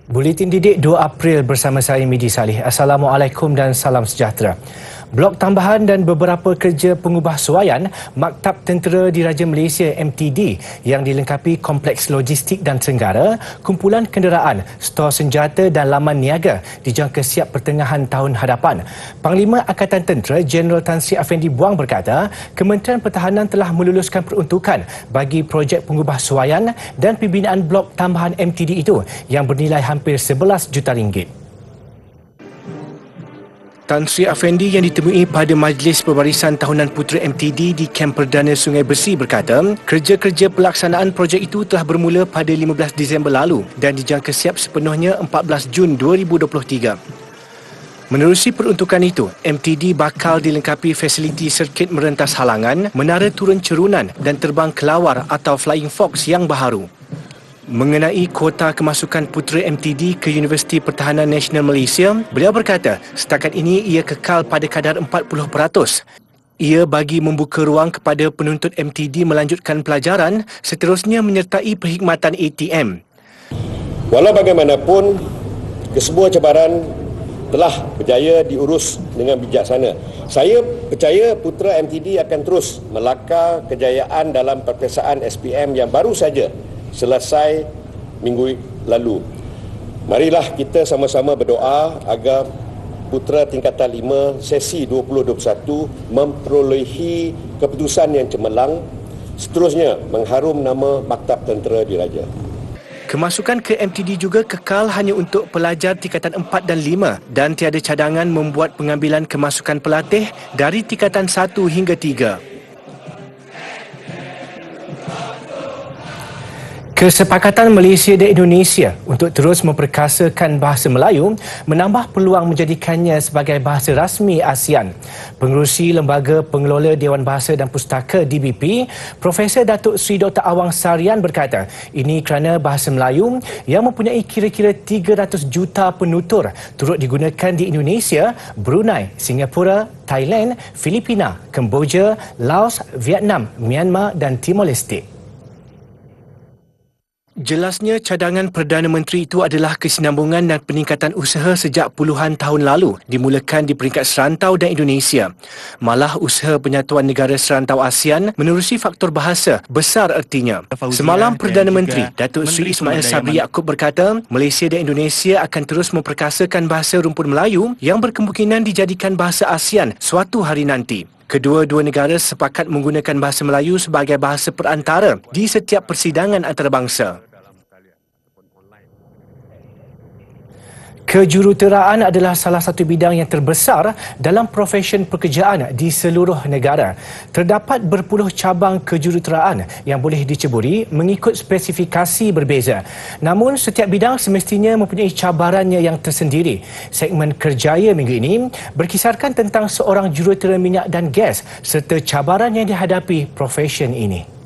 Buletin Didik 2 April bersama saya Midi Salih. Assalamualaikum dan salam sejahtera. Blok tambahan dan beberapa kerja pengubah suaian Maktab Tentera Diraja Malaysia MTD yang dilengkapi kompleks logistik dan senggara, kumpulan kenderaan, stor senjata dan laman niaga dijangka siap pertengahan tahun hadapan. Panglima Angkatan Tentera Jeneral Tan Sri Afendi Buang berkata, Kementerian Pertahanan telah meluluskan peruntukan bagi projek pengubah suaian dan pembinaan blok tambahan MTD itu yang bernilai hampir 11 juta ringgit. Tan Sri Afendi yang ditemui pada Majlis Pembarisan Tahunan Putera MTD di Kamp Perdana Sungai Besi berkata, kerja-kerja pelaksanaan projek itu telah bermula pada 15 Disember lalu dan dijangka siap sepenuhnya 14 Jun 2023. Menerusi peruntukan itu, MTD bakal dilengkapi fasiliti sirkit merentas halangan, menara turun cerunan dan terbang kelawar atau Flying Fox yang baharu. Mengenai kuota kemasukan putera MTD ke Universiti Pertahanan Nasional Malaysia, beliau berkata setakat ini ia kekal pada kadar 40%. Ia bagi membuka ruang kepada penuntut MTD melanjutkan pelajaran seterusnya menyertai perkhidmatan ATM. Walau bagaimanapun, kesemua cabaran telah berjaya diurus dengan bijaksana. Saya percaya putera MTD akan terus melakar kejayaan dalam peperiksaan SPM yang baru saja selesai minggu lalu. Marilah kita sama-sama berdoa agar putera tingkatan 5 sesi 2021 memperolehi keputusan yang cemerlang, seterusnya mengharum nama Maktab Tentera Diraja. Kemasukan ke MTD juga kekal hanya untuk pelajar tingkatan 4 dan 5 dan tiada cadangan membuat pengambilan kemasukan pelatih dari tingkatan 1 hingga 3. Kesepakatan Malaysia dan Indonesia untuk terus memperkasakan bahasa Melayu menambah peluang menjadikannya sebagai bahasa rasmi ASEAN. Pengerusi Lembaga Pengelola Dewan Bahasa dan Pustaka DBP, Profesor Datuk Seri Dr. Awang Sarian berkata, ini kerana bahasa Melayu yang mempunyai kira-kira 300 juta penutur turut digunakan di Indonesia, Brunei, Singapura, Thailand, Filipina, Kemboja, Laos, Vietnam, Myanmar dan Timor Leste. Jelasnya cadangan Perdana Menteri itu adalah kesinambungan dan peningkatan usaha sejak puluhan tahun lalu dimulakan di peringkat serantau dan Indonesia. Malah usaha penyatuan negara serantau ASEAN menerusi faktor bahasa besar artinya. Semalam Perdana Menteri Datuk Seri Ismail Sabri Yaakob berkata, Malaysia dan Indonesia akan terus memperkasakan bahasa rumpun Melayu yang berkemungkinan dijadikan bahasa ASEAN suatu hari nanti. Kedua-dua negara sepakat menggunakan bahasa Melayu sebagai bahasa perantara di setiap persidangan antarabangsa. Kejuruteraan adalah salah satu bidang yang terbesar dalam profesion pekerjaan di seluruh negara. Terdapat berpuluh cabang kejuruteraan yang boleh diceburi mengikut spesifikasi berbeza. Namun, setiap bidang semestinya mempunyai cabarannya yang tersendiri. Segmen Kerjaya minggu ini berkisarkan tentang seorang jurutera minyak dan gas serta cabaran yang dihadapi profesion ini.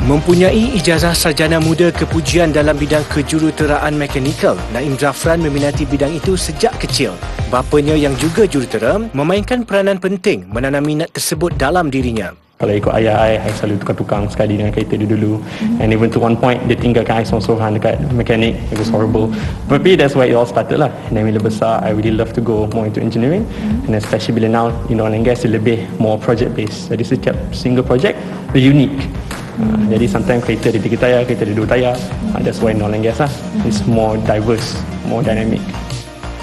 Mempunyai ijazah sarjana muda kepujian dalam bidang kejuruteraan mekanikal, Naim Zafran meminati bidang itu sejak kecil. Bapanya yang juga jurutera memainkan peranan penting menanam minat tersebut dalam dirinya. Kalau ikut ayah saya selalu tukar-tukang sekali dengan kereta dia dulu. And even to one point, dia tinggalkan saya sorang-sorang dekat mekanik. It was horrible. Tapi that's where it all started lah. And then bila besar, I really love to go more into engineering. And especially bila now, in oil and gas, dia lebih more project based. Jadi setiap single project, dia unique. Jadi sometimes kereta dia 3 tayar, kereta dia 2 tayar. That's why in oil and gas lah. It's more diverse, more dynamic.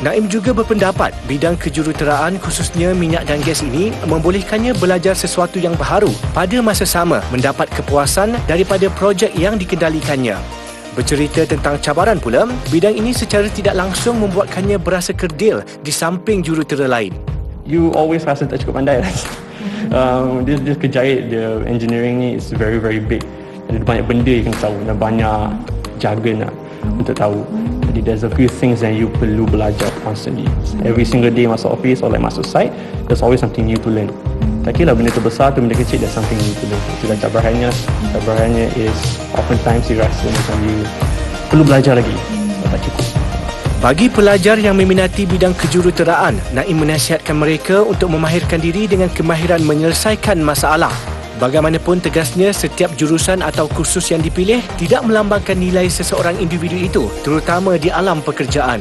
Naim juga berpendapat bidang kejuruteraan khususnya minyak dan gas ini membolehkannya belajar sesuatu yang baharu pada masa sama mendapat kepuasan daripada projek yang dikendalikannya. Bercerita tentang cabaran pula, bidang ini secara tidak langsung membuatkannya berasa kerdil di samping jurutera lain. You always rasa tak cukup pandai. Dia kejayaan dia engineering ni is very very big. Ada banyak benda yang kena tahu dan banyak jargon untuk tahu. Jadi there's a few things that you perlu belajar constantly. Every single day masuk office or like masuk site, there's always something new to learn. Tak kira lah benda tu besar tu benda kecil, there's something new to learn. Itulah cabarannya is oftentimes you rasa macam you perlu belajar lagi, tak cukup. Bagi pelajar yang meminati bidang kejuruteraan, Naim menasihatkan mereka untuk memahirkan diri dengan kemahiran menyelesaikan masalah. Bagaimanapun tegasnya, setiap jurusan atau kursus yang dipilih tidak melambangkan nilai seseorang individu itu, terutama di alam pekerjaan.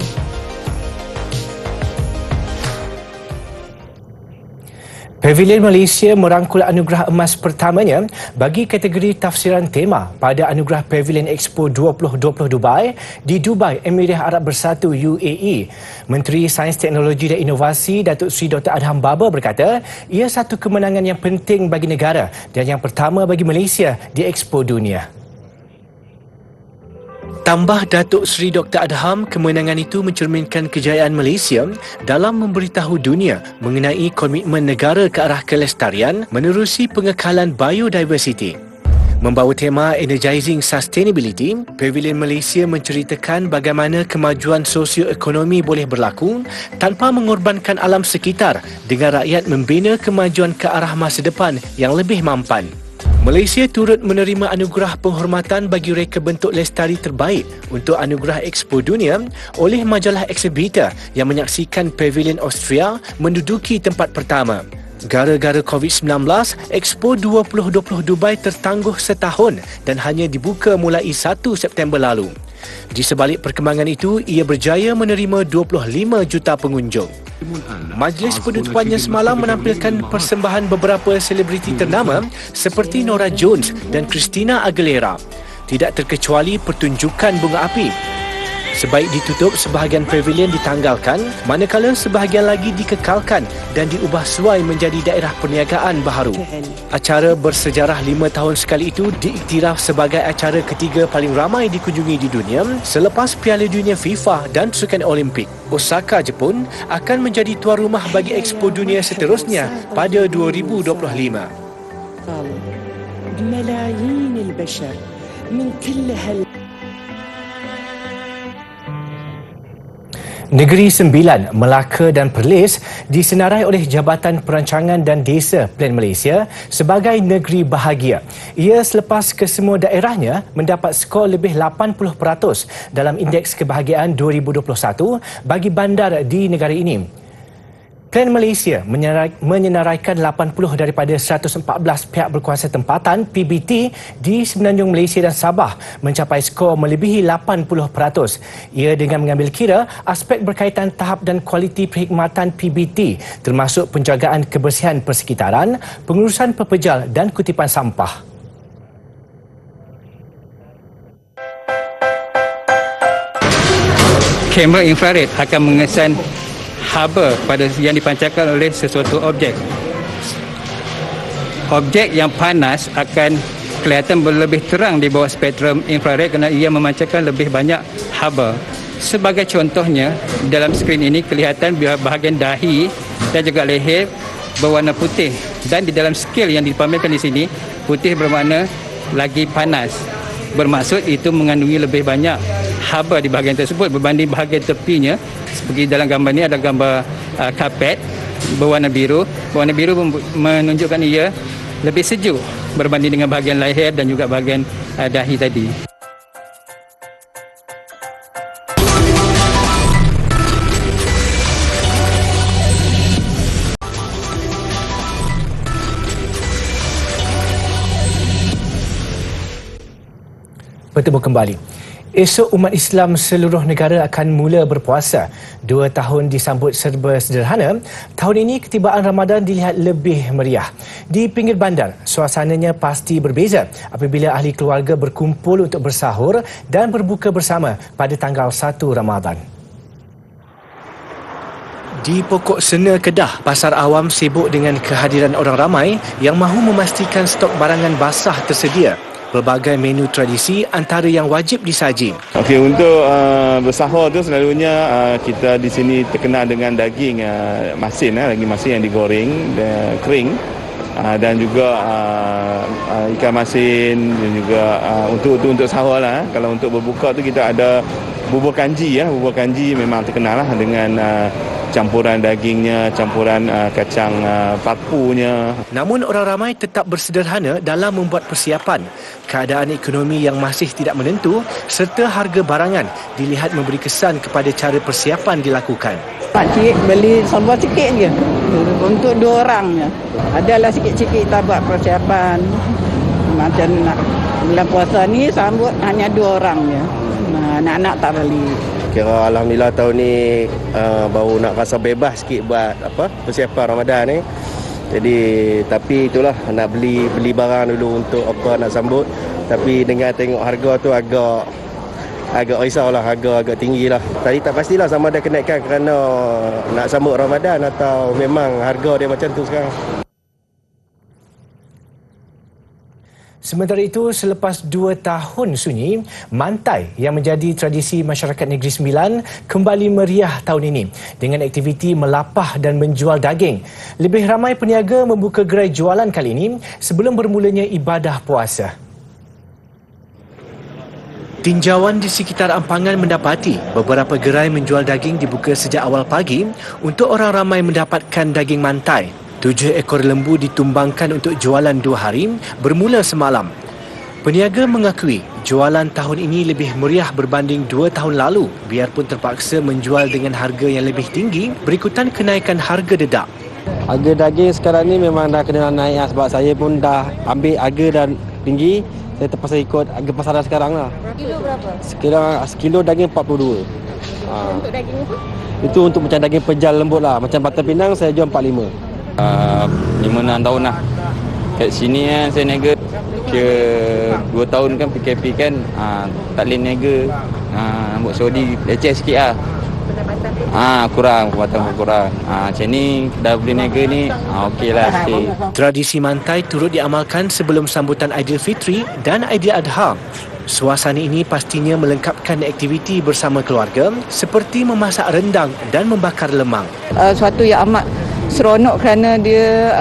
Pavilion Malaysia merangkul anugerah emas pertamanya bagi kategori tafsiran tema pada Anugerah Pavilion Expo 2020 Dubai di Dubai, Emirat Arab Bersatu UAE. Menteri Sains, Teknologi dan Inovasi Datuk Seri Dr. Adham Baba berkata, ia satu kemenangan yang penting bagi negara dan yang pertama bagi Malaysia di Expo Dunia. Tambah Datuk Seri Dr. Adham, kemenangan itu mencerminkan kejayaan Malaysia dalam memberitahu dunia mengenai komitmen negara ke arah kelestarian menerusi pengekalan biodiversity. Membawa tema Energizing Sustainability, Pavilion Malaysia menceritakan bagaimana kemajuan sosioekonomi boleh berlaku tanpa mengorbankan alam sekitar dengan rakyat membina kemajuan ke arah masa depan yang lebih mampan. Malaysia turut menerima anugerah penghormatan bagi reka bentuk lestari terbaik untuk Anugerah Expo Dunia oleh majalah Exhibitor yang menyaksikan Pavilion Austria menduduki tempat pertama. Gara-gara COVID-19, Expo 2020 Dubai tertangguh setahun dan hanya dibuka mulai 1 September lalu. Di sebalik perkembangan itu, ia berjaya menerima 25 juta pengunjung. Majlis penutupannya semalam menampilkan persembahan beberapa selebriti ternama seperti Norah Jones dan Christina Aguilera. Tidak terkecuali pertunjukan bunga api. Sebaik ditutup, sebahagian pavilion ditanggalkan, manakala sebahagian lagi dikekalkan dan diubah suai menjadi daerah perniagaan baharu. Acara bersejarah 5 tahun sekali itu diiktiraf sebagai acara ketiga paling ramai dikunjungi di dunia selepas Piala Dunia FIFA dan Sukan Olimpik. Osaka, Jepun akan menjadi tuan rumah bagi Expo Dunia seterusnya pada 2025. ملايين البشر من كل Negeri Sembilan, Melaka dan Perlis disenarai oleh Jabatan Perancangan dan Desa Plan Malaysia sebagai negeri bahagia. Ia selepas kesemua daerahnya mendapat skor lebih 80% dalam Indeks Kebahagiaan 2021 bagi bandar di negara ini. Plan Malaysia menyenaraikan 80 daripada 114 pihak berkuasa tempatan PBT di Semenanjung Malaysia dan Sabah mencapai skor melebihi 80%. Ia dengan mengambil kira aspek berkaitan tahap dan kualiti perkhidmatan PBT termasuk penjagaan kebersihan persekitaran, pengurusan pepejal dan kutipan sampah. Kamera infrared akan mengesan haba pada yang dipancarkan oleh sesuatu objek. Objek yang panas akan kelihatan lebih terang di bawah spektrum infrared kerana ia memancarkan lebih banyak haba. Sebagai contohnya, dalam skrin ini kelihatan bahagian dahi dan juga leher berwarna putih, dan di dalam skil yang dipamerkan di sini, putih bermakna lagi panas. Bermaksud itu mengandungi lebih banyak haba di bahagian tersebut berbanding bahagian tepinya. Seperti dalam gambar ini ada gambar karpet berwarna biru. Berwarna biru menunjukkan ia lebih sejuk berbanding dengan bahagian leher dan juga bahagian dahi tadi. Bertemu kembali. Esok umat Islam seluruh negara akan mula berpuasa. 2 tahun disambut serba sederhana, tahun ini ketibaan Ramadan dilihat lebih meriah. Di pinggir bandar, suasananya pasti berbeza apabila ahli keluarga berkumpul untuk bersahur dan berbuka bersama pada tanggal 1 Ramadan. Di Pokok Sena Kedah, pasar awam sibuk dengan kehadiran orang ramai yang mahu memastikan stok barangan basah tersedia. Pelbagai menu tradisi antara yang wajib disaji. Okey, untuk bersahur tu selalunya kita di sini terkenal dengan daging masin, daging masin yang digoreng kering, dan juga ikan masin, dan juga untuk sahur lah. Kalau untuk berbuka tu kita ada bubur kanji ya. Bubur kanji memang terkenal lah dengan campuran dagingnya, campuran kacang papunya. Namun orang ramai tetap bersederhana dalam membuat persiapan. Keadaan ekonomi yang masih tidak menentu serta harga barangan dilihat memberi kesan kepada cara persiapan dilakukan. Pakcik beli sambal sikit je untuk 2 orang je. Adalah sikit-sikit kita buat persiapan. Macam nak bulan puasa ni sambut hanya 2 orang je. Anak-anak tak beli. Kira alhamdulillah tahun ni baru nak rasa bebas sikit buat persiapan Ramadan ni. Jadi tapi itulah nak beli barang dulu untuk nak sambut. Tapi dengan tengok harga tu agak risaulah, harga agak tinggi lah. Tadi tak pastilah sama ada kenaikan kerana nak sambut Ramadan atau memang harga dia macam tu sekarang. Sementara itu, selepas 2 tahun sunyi, Mantai yang menjadi tradisi masyarakat Negeri Sembilan kembali meriah tahun ini dengan aktiviti melapah dan menjual daging. Lebih ramai peniaga membuka gerai jualan kali ini sebelum bermulanya ibadah puasa. Tinjauan di sekitar Ampangan mendapati beberapa gerai menjual daging dibuka sejak awal pagi untuk orang ramai mendapatkan daging mantai. 7 ekor lembu ditumbangkan untuk jualan 2 hari bermula semalam. Peniaga mengakui jualan tahun ini lebih meriah berbanding 2 tahun lalu biarpun terpaksa menjual dengan harga yang lebih tinggi berikutan kenaikan harga dedak. Harga daging sekarang ni memang dah kena naik sebab saya pun dah ambil harga dan tinggi. Saya terpaksa ikut harga pasaran sekarang lah. Kilo berapa? Sekilo daging 42. Untuk daging itu? Itu untuk macam daging pejal lembut lah. Macam Batam Pinang saya jual 45. 5-6 tahun lah kat sini kan saya niaga. Kira 2 tahun kan PKP kan, tak boleh niaga. Rambut Saudi leceh sikit lah. Kurang, pendapatan kurang. Macam ni dah boleh niaga ni, okey lah stay. Tradisi mantai turut diamalkan sebelum sambutan Aidilfitri dan Aidiladha. Suasana ini pastinya melengkapkan aktiviti bersama keluarga seperti memasak rendang dan membakar lemang. Suatu yang amat seronok kerana dia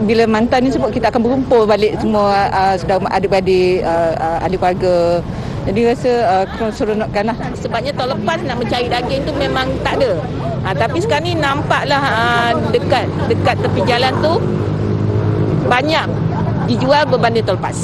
bila mantan ni sebab kita akan berkumpul balik semua saudara adik-beradik, ahli keluarga. Jadi rasa seronokkan lah. Sebabnya tahun lepas nak mencari daging tu memang tak ada. Tapi sekarang ni nampaklah dekat tepi jalan tu banyak dijual berbanding tahun lepas.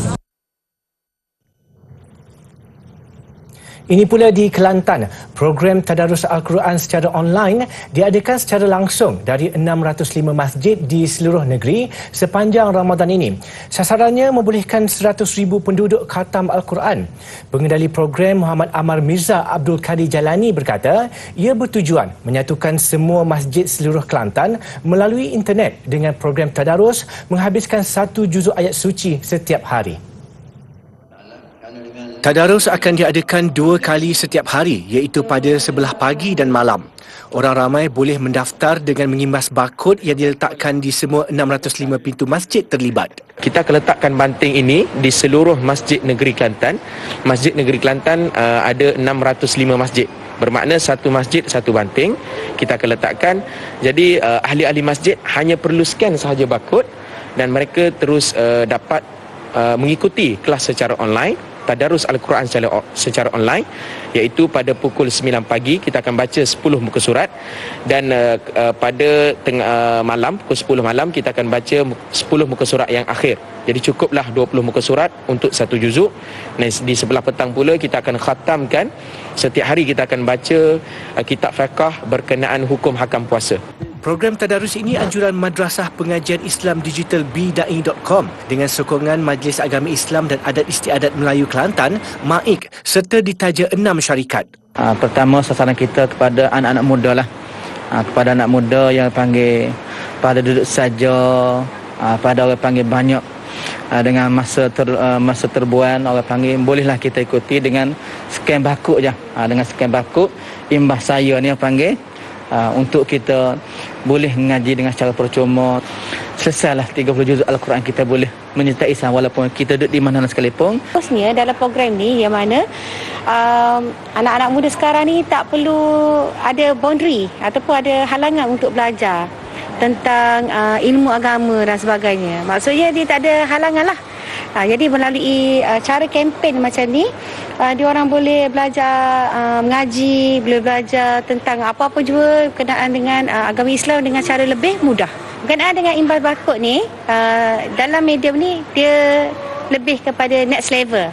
Ini pula di Kelantan, program Tadarus Al-Quran secara online diadakan secara langsung dari 605 masjid di seluruh negeri sepanjang Ramadan ini. Sasarannya membolehkan 100,000 penduduk khatam Al-Quran. Pengendali program Muhammad Amar Mirza Abdul Kadir Jalani berkata, ia bertujuan menyatukan semua masjid seluruh Kelantan melalui internet dengan program Tadarus menghabiskan 1 juzuk ayat suci setiap hari. Tadarus akan diadakan 2 kali setiap hari iaitu pada sebelah pagi dan malam. Orang ramai boleh mendaftar dengan mengimbas barkod yang diletakkan di semua 605 pintu masjid terlibat. Kita akan letakkan banting ini di seluruh masjid negeri Kelantan. Masjid negeri Kelantan ada 605 masjid. Bermakna satu masjid satu banting kita akan letakkan. Jadi ahli-ahli masjid hanya perlu scan sahaja barkod dan mereka terus dapat mengikuti kelas secara online. Tadarus Al-Quran secara online iaitu pada pukul 9 pagi kita akan baca 10 muka surat dan pada malam pukul 10 malam kita akan baca 10 muka surat yang akhir. Jadi cukuplah 20 muka surat untuk 1 juzuk. Dan di sebelah petang pula kita akan khatamkan, setiap hari kita akan baca kitab fiqh berkenaan hukum hakam puasa. Program Tadarus ini anjuran Madrasah Pengajian Islam Digital Bida'i.com dengan sokongan Majlis Agama Islam dan Adat Istiadat Melayu Kelantan, MAIK, serta ditaja 6 syarikat. Pertama sasaran kita kepada anak-anak muda lah. Kepada anak muda yang panggil pada duduk saja, pada orang panggil banyak dengan masa terbuan, orang panggil bolehlah kita ikuti dengan scan barcode je. Dengan scan barcode imbas saya ni yang panggil untuk kita boleh mengaji dengan secara percuma. Selesailah 30 juzuk Al-Quran kita boleh menyertai walaupun kita duduk di mana sekalipun. Khususnya dalam program ni yang mana anak-anak muda sekarang ni tak perlu ada boundary ataupun ada halangan untuk belajar tentang ilmu agama dan sebagainya. Maksudnya dia tak ada halangan lah. Jadi melalui cara kempen macam ni, diorang boleh belajar mengaji, boleh belajar tentang apa-apa juga berkenaan dengan agama Islam dengan cara lebih mudah. Berkenaan dengan imbas barcode ni, dalam medium ni dia lebih kepada next level.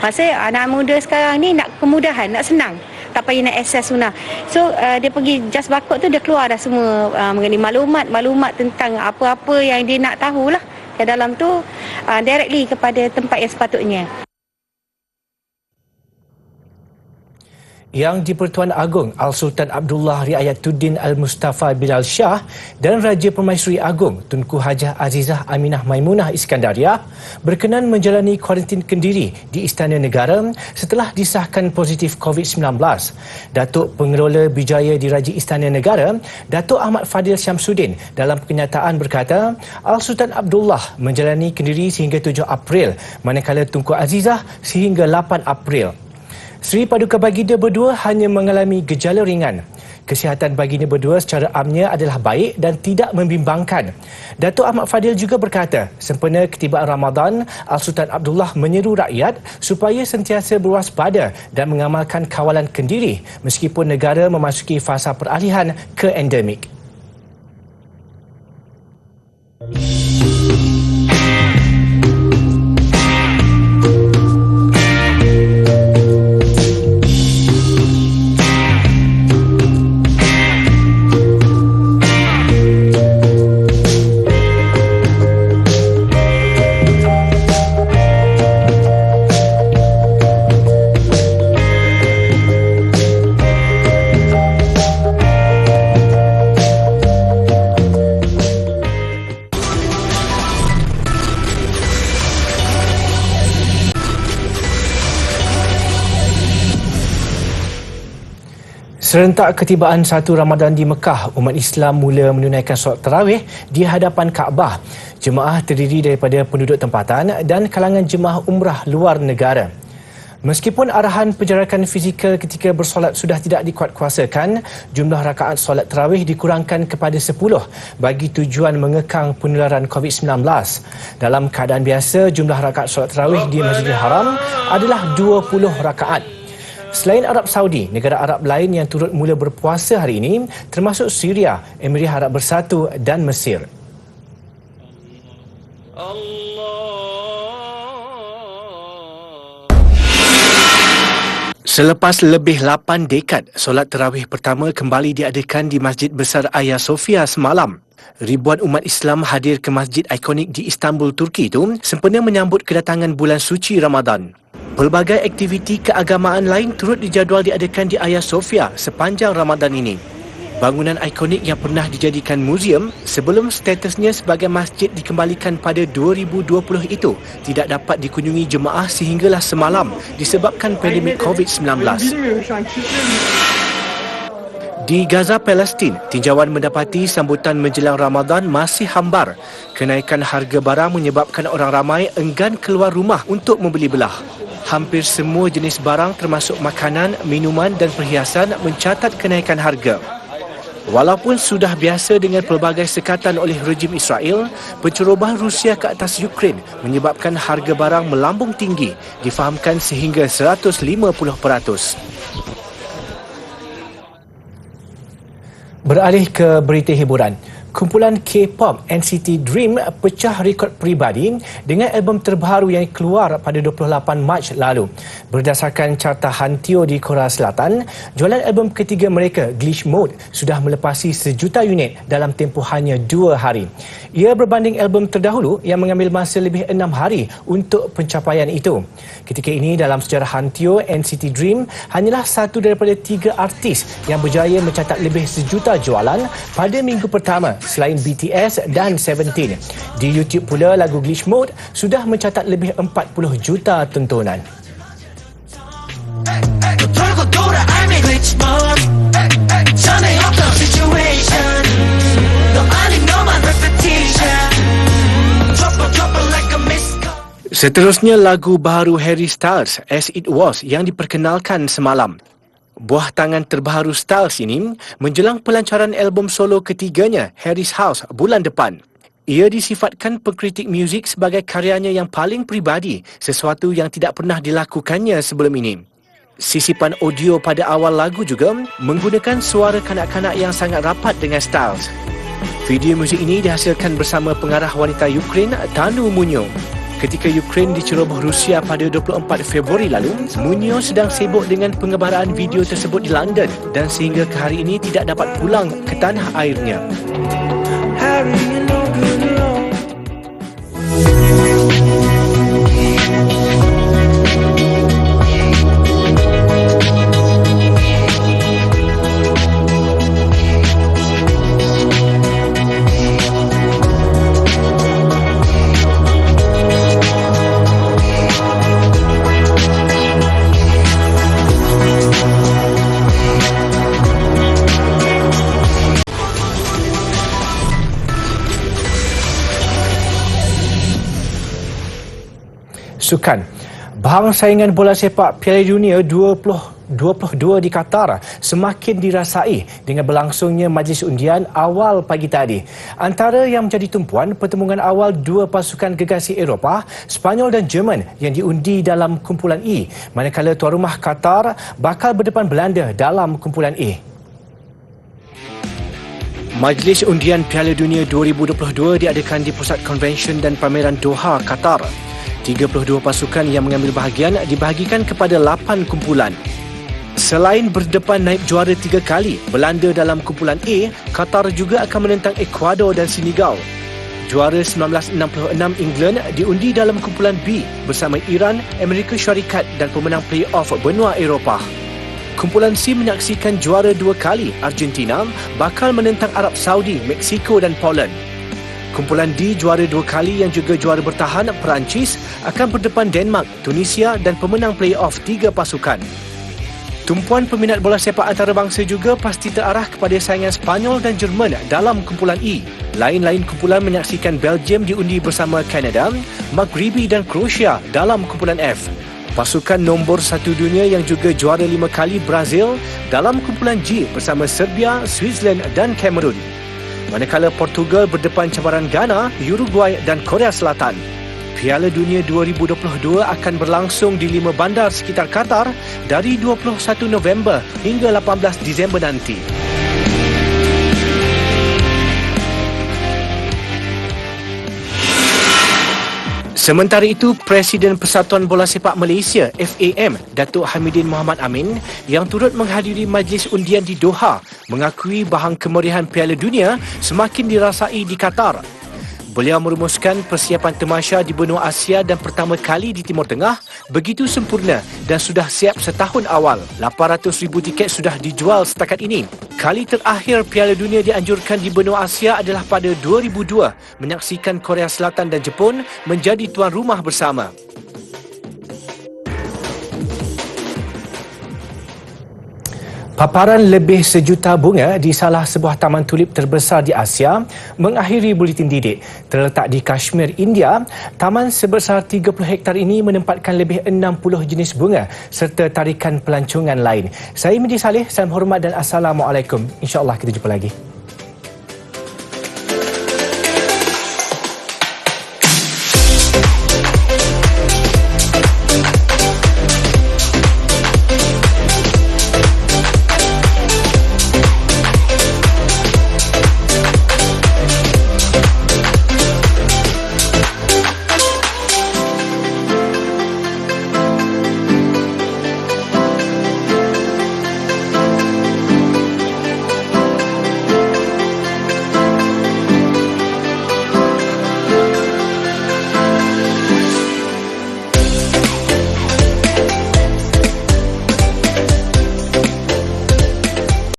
Maksudnya anak muda sekarang ni nak kemudahan, nak senang. tak payah nak access sunnah. So dia pergi just barcode tu, dia keluar dah semua mengenai maklumat tentang apa-apa yang dia nak tahulah ke dalam tu, directly kepada tempat yang sepatutnya. Yang di-Pertuan Agong Al-Sultan Abdullah Riayatuddin Al-Mustafa Bilal Shah dan Raja Permaisuri Agong Tunku Hajah Azizah Aminah Maimunah Iskandariah berkenan menjalani kuarantin kendiri di Istana Negara setelah disahkan positif COVID-19. Datuk Pengelola Bijaya Diraja Istana Negara, Datuk Ahmad Fadil Syamsuddin dalam kenyataan berkata, Al-Sultan Abdullah menjalani kendiri sehingga 7 April, manakala Tunku Azizah sehingga 8 April. Seri Paduka Baginda berdua hanya mengalami gejala ringan. Kesihatan baginda berdua secara amnya adalah baik dan tidak membimbangkan. Datuk Ahmad Fadil juga berkata, sempena ketibaan Ramadan, Al-Sultan Abdullah menyeru rakyat supaya sentiasa berwaspada dan mengamalkan kawalan kendiri meskipun negara memasuki fasa peralihan ke endemik. Serentak ketibaan 1 Ramadan di Mekah, umat Islam mula menunaikan solat tarawih di hadapan Kaabah. Jemaah terdiri daripada penduduk tempatan dan kalangan jemaah umrah luar negara. Meskipun arahan penjarakan fizikal ketika bersolat sudah tidak dikuatkuasakan, jumlah rakaat solat tarawih dikurangkan kepada 10 bagi tujuan mengekang penularan COVID-19. Dalam keadaan biasa, jumlah rakaat solat tarawih di Masjidil Haram adalah 20 rakaat. Selain Arab Saudi, negara Arab lain yang turut mula berpuasa hari ini termasuk Syria, Emirat Arab Bersatu dan Mesir. Selepas lebih 8 dekad, solat tarawih pertama kembali diadakan di Masjid Besar Hagia Sophia semalam. Ribuan umat Islam hadir ke masjid ikonik di Istanbul, Turki itu sempena menyambut kedatangan bulan suci Ramadan. Pelbagai aktiviti keagamaan lain turut dijadual diadakan di Hagia Sophia sepanjang Ramadan ini. Bangunan ikonik yang pernah dijadikan muzium sebelum statusnya sebagai masjid dikembalikan pada 2020 itu tidak dapat dikunjungi jemaah sehinggalah semalam disebabkan pandemik COVID-19. Di Gaza, Palestin, tinjauan mendapati sambutan menjelang Ramadan masih hambar. Kenaikan harga barang menyebabkan orang ramai enggan keluar rumah untuk membeli belah. Hampir semua jenis barang termasuk makanan, minuman dan perhiasan mencatat kenaikan harga. Walaupun sudah biasa dengan pelbagai sekatan oleh rejim Israel, pencerobohan Rusia ke atas Ukraine menyebabkan harga barang melambung tinggi, difahamkan sehingga 150%. Beralih ke berita hiburan. Kumpulan K-pop NCT Dream pecah rekod peribadi dengan album terbaru yang keluar pada 28 Mac lalu. Berdasarkan carta Hantio di Korea Selatan, jualan album ketiga mereka, Glitch Mode, sudah melepasi 1 juta unit dalam tempoh hanya 2 hari. Ia berbanding album terdahulu yang mengambil masa lebih 6 hari untuk pencapaian itu. Ketika ini dalam sejarah Hantio, NCT Dream hanyalah satu daripada 3 artis yang berjaya mencatat lebih 1 juta jualan pada minggu pertama selain BTS dan Seventeen. Di YouTube pula, lagu Glitch Mode sudah mencatat lebih 40 juta tontonan. Seterusnya, lagu baru Harry Styles, As It Was, yang diperkenalkan semalam. Buah tangan terbaru Styles ini menjelang pelancaran album solo ketiganya, Harry's House, bulan depan. Ia disifatkan pengkritik muzik sebagai karyanya yang paling peribadi, sesuatu yang tidak pernah dilakukannya sebelum ini. Sisipan audio pada awal lagu juga menggunakan suara kanak-kanak yang sangat rapat dengan Styles. Video muzik ini dihasilkan bersama pengarah wanita Ukraine, Tanu Munyo. Ketika Ukraine diceroboh Rusia pada 24 Februari lalu, Munoz sedang sibuk dengan pengebaraan video tersebut di London dan sehingga ke hari ini tidak dapat pulang ke tanah airnya. Sukan. Bahang saingan bola sepak Piala Dunia 2022 di Qatar semakin dirasai dengan berlangsungnya majlis undian awal pagi tadi. Antara yang menjadi tumpuan pertemuan awal dua pasukan gegasi Eropah, Sepanyol dan Jerman yang diundi dalam kumpulan E, manakala tuan rumah Qatar bakal berdepan Belanda dalam kumpulan E. Majlis undian Piala Dunia 2022 diadakan di Pusat Konvensyen dan Pameran Doha, Qatar. 32 pasukan yang mengambil bahagian dibahagikan kepada 8 kumpulan. Selain berdepan naib juara 3 kali, Belanda dalam kumpulan A, Qatar juga akan menentang Ecuador dan Senegal. Juara 1966 England diundi dalam kumpulan B bersama Iran, Amerika Syarikat dan pemenang play-off benua Eropah. Kumpulan C menyaksikan juara 2 kali Argentina bakal menentang Arab Saudi, Meksiko dan Poland. Kumpulan D juara 2 kali yang juga juara bertahan Perancis akan berdepan Denmark, Tunisia dan pemenang play-off 3 pasukan. Tumpuan peminat bola sepak antarabangsa juga pasti terarah kepada saingan Sepanyol dan Jerman dalam kumpulan E. Lain-lain kumpulan menyaksikan Belgium diundi bersama Kanada, Maghribi dan Croatia dalam kumpulan F. Pasukan nombor 1 dunia yang juga juara 5 kali Brazil dalam kumpulan G bersama Serbia, Switzerland dan Cameroon. Manakala Portugal berdepan cabaran Ghana, Uruguay dan Korea Selatan. Piala Dunia 2022 akan berlangsung di 5 bandar sekitar Qatar dari 21 November hingga 18 Disember nanti. Sementara itu, Presiden Persatuan Bola Sepak Malaysia (FAM) Datuk Hamidin Mohamad Amin yang turut menghadiri majlis undian di Doha mengakui bahang kemeriahan Piala Dunia semakin dirasai di Qatar. Beliau merumuskan persiapan tamasya di benua Asia dan pertama kali di Timur Tengah begitu sempurna dan sudah siap setahun awal. 800,000 tiket sudah dijual setakat ini. Kali terakhir Piala Dunia dianjurkan di benua Asia adalah pada 2002, menyaksikan Korea Selatan dan Jepun menjadi tuan rumah bersama. Paparan lebih 1 juta bunga di salah sebuah taman tulip terbesar di Asia mengakhiri buletin didik. Terletak di Kashmir, India, taman sebesar 30 hektar ini menempatkan lebih 60 jenis bunga serta tarikan pelancongan lain. Saya Midi Saleh, salam hormat dan Assalamualaikum. InsyaAllah kita jumpa lagi.